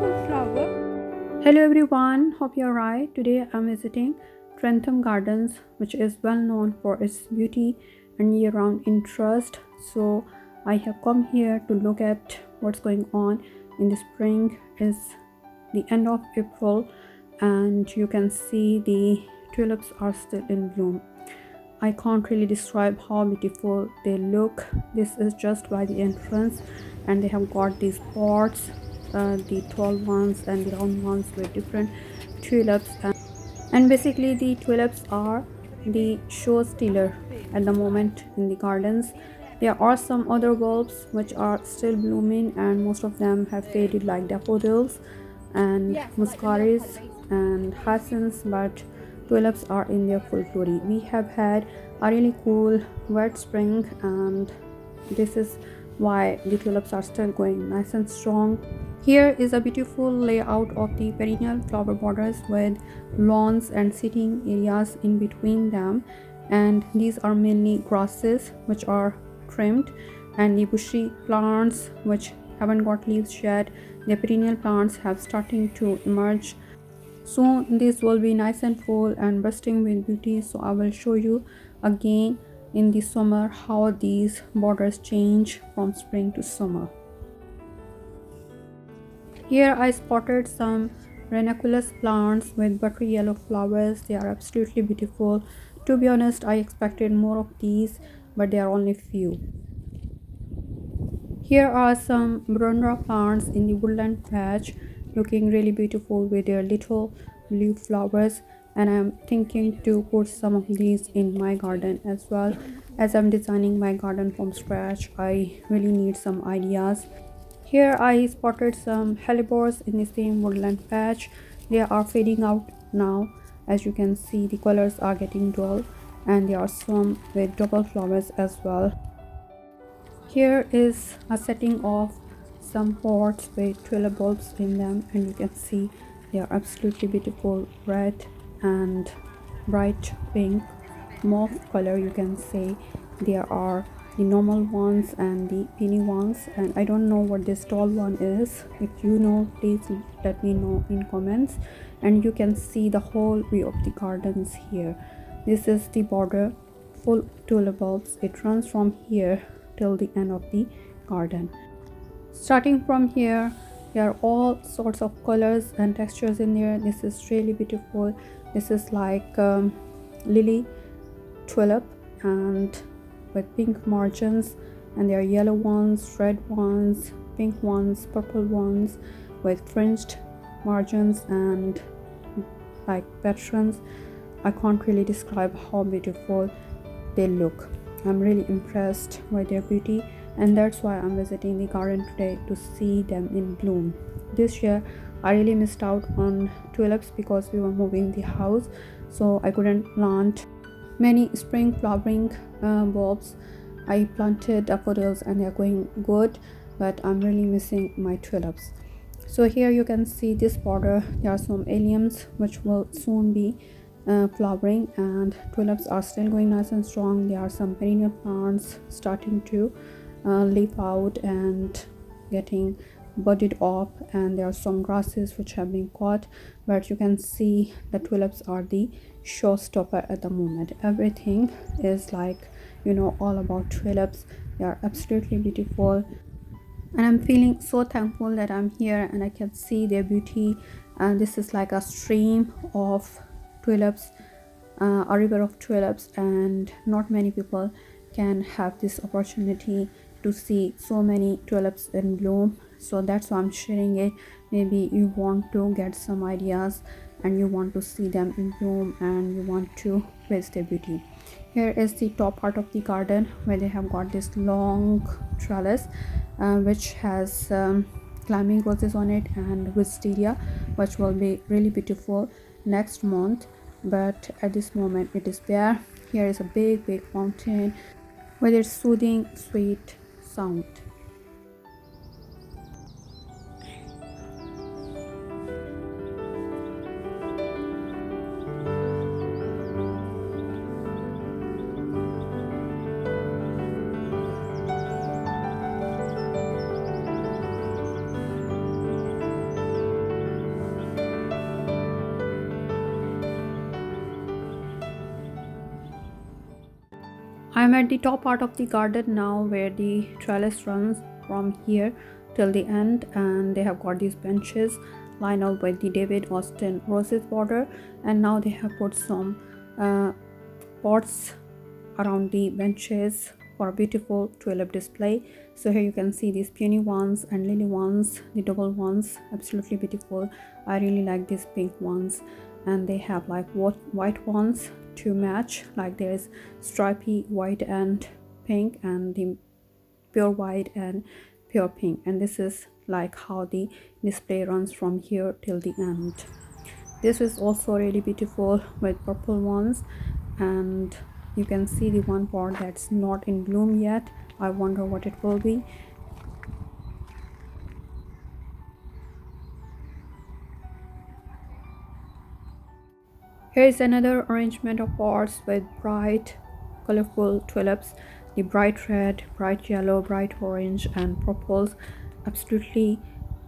beautiful flower. Hello everyone, hope you're right. Today I'm visiting Trentham Gardens, which is well known for its beauty and year-round interest. So I have come here to look at what's going on in the spring. It's the end of April and you can see the tulips are still in bloom. I can't really describe how beautiful they look. This is just by the entrance and they have got these pots, the tall ones and the round ones with different tulips, and basically the tulips are the show stealer at the moment in the gardens. There are some other bulbs which are still blooming and most of them have faded like daffodils and muscaris and hyacinths, but tulips are in their full glory. We have had a really cool wet spring and this is why the tulips are still going nice and strong. Here is a beautiful layout of the perennial flower borders with lawns and sitting areas in between them, and these are mainly grasses which are trimmed, and the bushy plants which haven't got leaves yet. The perennial plants have starting to emerge. Soon this will be nice and full and bursting with beauty, so I will show you again in the summer how these borders change from spring to summer. Here I spotted some ranunculus plants with buttery yellow flowers. They are absolutely beautiful. To be honest, I expected more of these, but there are only few. Here are some Brunda plants in the woodland patch, looking really beautiful with their little blue flowers, and I'm thinking to put some of these in my garden as well. As I'm designing my garden from scratch, I really need some ideas. Here I spotted some hellebores in the same woodland patch. They are fading out now. As you can see, the colors are getting dull and there are some with double flowers as well. Here is a setting of some pots with tulip bulbs in them, and you can see they are absolutely beautiful red and bright pink mauve color. You can say there are the normal ones and the penny ones, and I don't know what this tall one is. If you know, please let me know in comments. And you can see the whole view of the gardens here. This is the border full tulip bulbs. It runs from here till the end of the garden. Starting from here, there are all sorts of colors and textures in there. This is really beautiful. This is like lily tulip and with pink margins, and there are yellow ones, red ones, pink ones, purple ones with fringed margins and like patrons. I can't really describe how beautiful they look. I'm really impressed by their beauty, and that's why I'm visiting the garden today to see them in bloom. This year I really missed out on tulips because we were moving the house, so I couldn't plant many spring flowering bulbs. I planted daffodils and they're going good, but I'm really missing my tulips. So here you can see this border. There are some alliums which will soon be flowering, and tulips are still going nice and strong. There are some perennial plants starting to leaf out and getting budded up, and there are some grasses which have been caught, but you can see the tulips are the showstopper at the moment. Everything is like, all about tulips. They are absolutely beautiful, and I'm feeling so thankful that I'm here and I can see their beauty. And this is like a stream of tulips, a river of tulips, and not many people can have this opportunity to see so many tulips in bloom. So that's why I'm sharing it. Maybe you want to get some ideas and you want to see them in bloom and you want to praise their beauty. Here is the top part of the garden where they have got this long trellis which has climbing roses on it and wisteria, which will be really beautiful next month, but at this moment it is bare. Here is a big fountain with its soothing sweet sound. I'm at the top part of the garden now where the trellis runs from here till the end, and they have got these benches lined up with the David Austin roses border, and now they have put some pots around the benches for a beautiful tulip display. So here you can see these peony ones and lily ones, the double ones, absolutely beautiful. I really like these pink ones, and they have like white ones to match, like there's stripy white and pink, and the pure white and pure pink, and this is like how the display runs from here till the end. This is also really beautiful with purple ones, and you can see the one part that's not in bloom yet. I wonder what it will be. Here is another arrangement of pots with bright colorful tulips, the bright red, bright yellow, bright orange and purples. Absolutely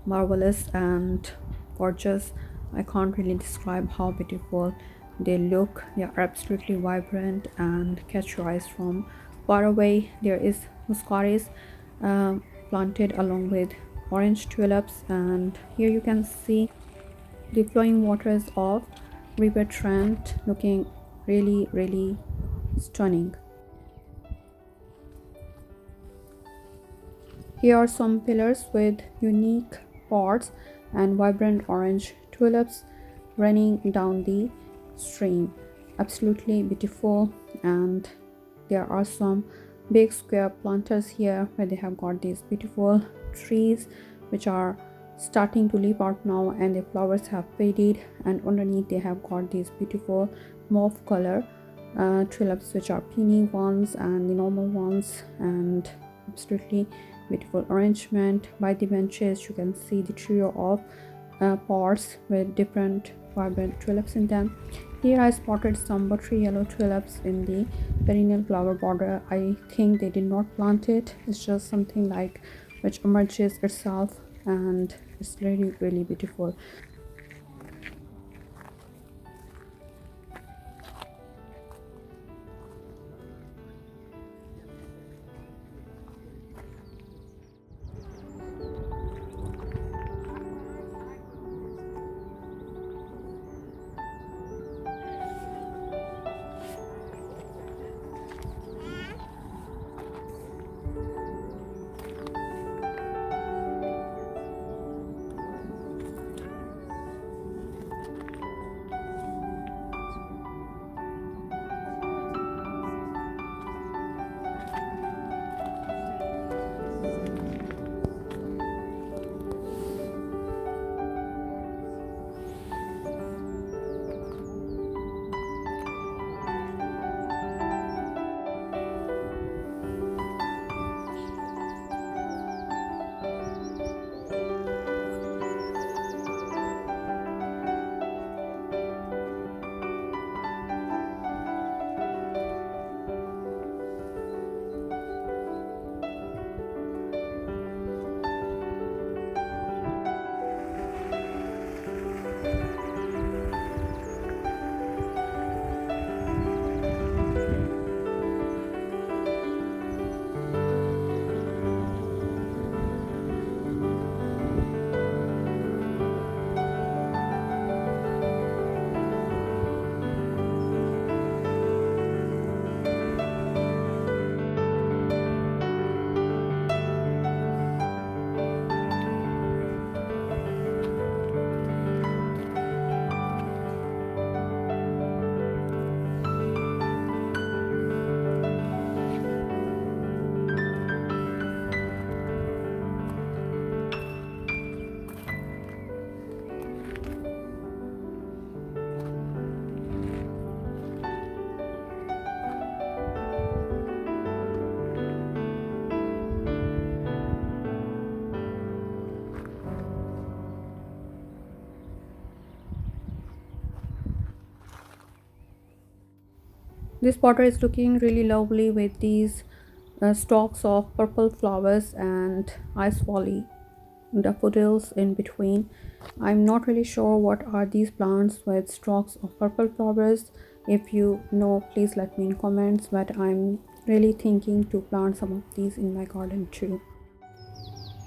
marvelous and gorgeous. I can't really describe how beautiful they look. They are absolutely vibrant and catch your eyes from far away. There is muscaris planted along with orange tulips, and here you can see the flowing waters of River Trent, looking really stunning. Here are some pillars with unique pots and vibrant orange tulips running down the stream. Absolutely beautiful, and there are some big square planters here where they have got these beautiful trees which are starting to leaf out now, and the flowers have faded, and underneath they have got these beautiful mauve color tulips which are peony ones and the normal ones, and absolutely beautiful arrangement. By the benches you can see the trio of pots with different vibrant tulips in them. Here I spotted some buttery yellow tulips in the perennial flower border. I think they did not plant it, it's just something like which emerges itself, and it's really beautiful. This border is looking really lovely with these stalks of purple flowers and ice valley daffodils in between. I'm not really sure what are these plants with stalks of purple flowers. If you know, please let me in comments, but I'm really thinking to plant some of these in my garden too.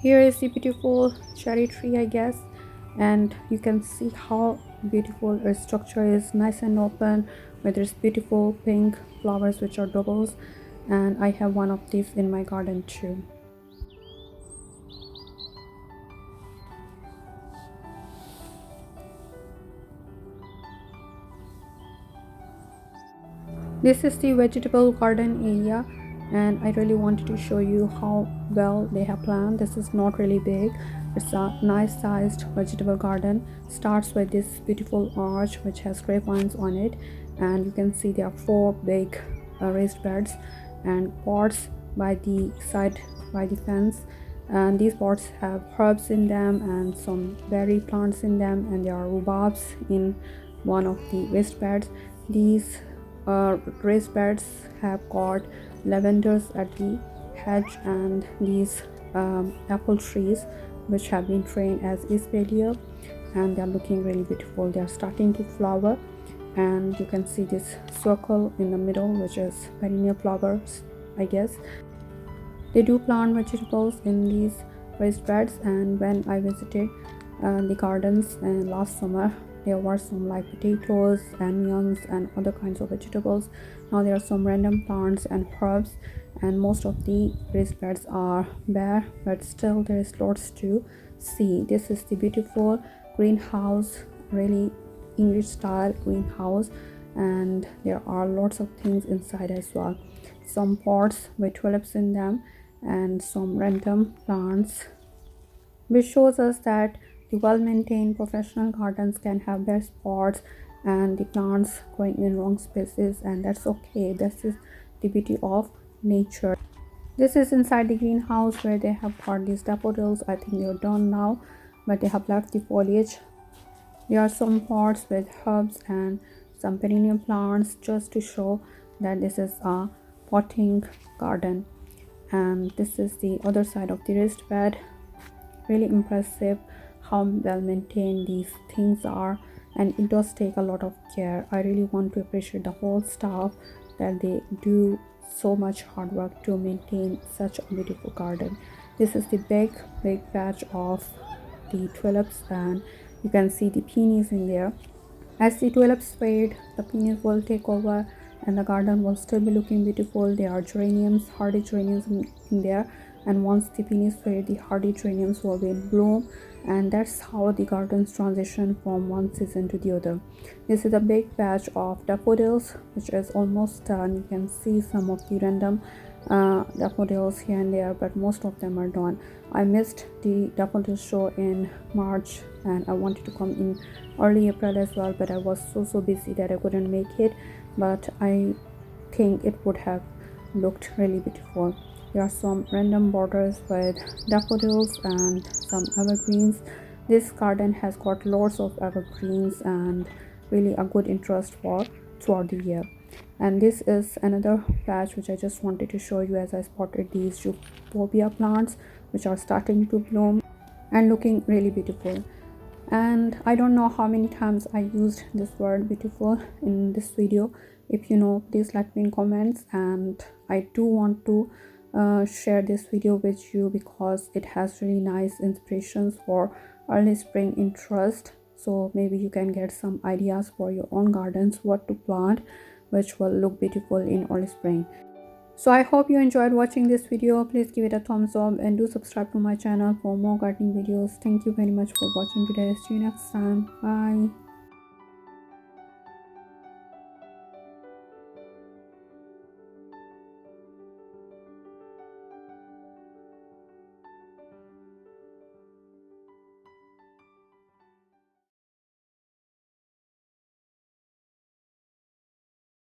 Here is the beautiful cherry tree, I guess, and you can see how beautiful its structure is, nice and open with its beautiful pink flowers which are doubles, and I have one of these in my garden too. This is the vegetable garden area, and I really wanted to show you how well they have planned. This is not really big. It's a nice sized vegetable garden. Starts with this beautiful arch which has grapevines on it, and you can see there are four big raised beds and pots by the side by the fence, and these pots have herbs in them and some berry plants in them, and there are rhubarbs in one of the raised beds. These raised beds have got lavenders at the hedge, and these apple trees which have been trained as espalier, and they are looking really beautiful. They are starting to flower, and you can see this circle in the middle which is perennial flowers, I guess. They do plant vegetables in these raised beds, and when I visited the gardens last summer, there were some like potatoes, onions, and other kinds of vegetables. Now there are some random plants and herbs, and most of the raised beds are bare, but still there is lots to see. This is the beautiful greenhouse, really English style greenhouse, and there are lots of things inside as well. Some pots with tulips in them and some random plants, which shows us that the well-maintained professional gardens can have their spots and the plants growing in wrong spaces, and that's okay. This is the beauty of nature. This is inside the greenhouse where they have got these daffodils. I think they're done now, but they have left the foliage. There are some pots with herbs and some perennial plants just to show that this is a potting garden. And this is the other side of the raised bed. Really impressive how well maintained these things are, and it does take a lot of care. I really want to appreciate the whole staff that they do so much hard work to maintain such a beautiful garden. This is the big patch of the tulips, and you can see the peonies in there. As the tulips fade, the peonies will take over and the garden will still be looking beautiful. There are geraniums, hardy geraniums in there, and once the peonies fade, the hardy geraniums will be in bloom, and that's how the gardens transition from one season to the other. This is a big patch of daffodils which is almost done. You can see some of the random daffodils here and there, but most of them are done. I missed the daffodil show in March, and I wanted to come in early April as well, but I was so busy that I couldn't make it, but I think it would have looked really beautiful. There are some random borders with daffodils and some evergreens. This garden has got lots of evergreens and really a good interest for throughout the year. And this is another patch which I just wanted to show you, as I spotted these euphorbia plants which are starting to bloom and looking really beautiful. And I don't know how many times I used this word beautiful in this video. If you know, please let me in comments. And I do want to share this video with you because it has really nice inspirations for early spring interest. So maybe you can get some ideas for your own gardens, what to plant which will look beautiful in early spring. So I hope you enjoyed watching this video. Please give it a thumbs up and do subscribe to my channel for more gardening videos. Thank you very much for watching today. See you next time. Bye.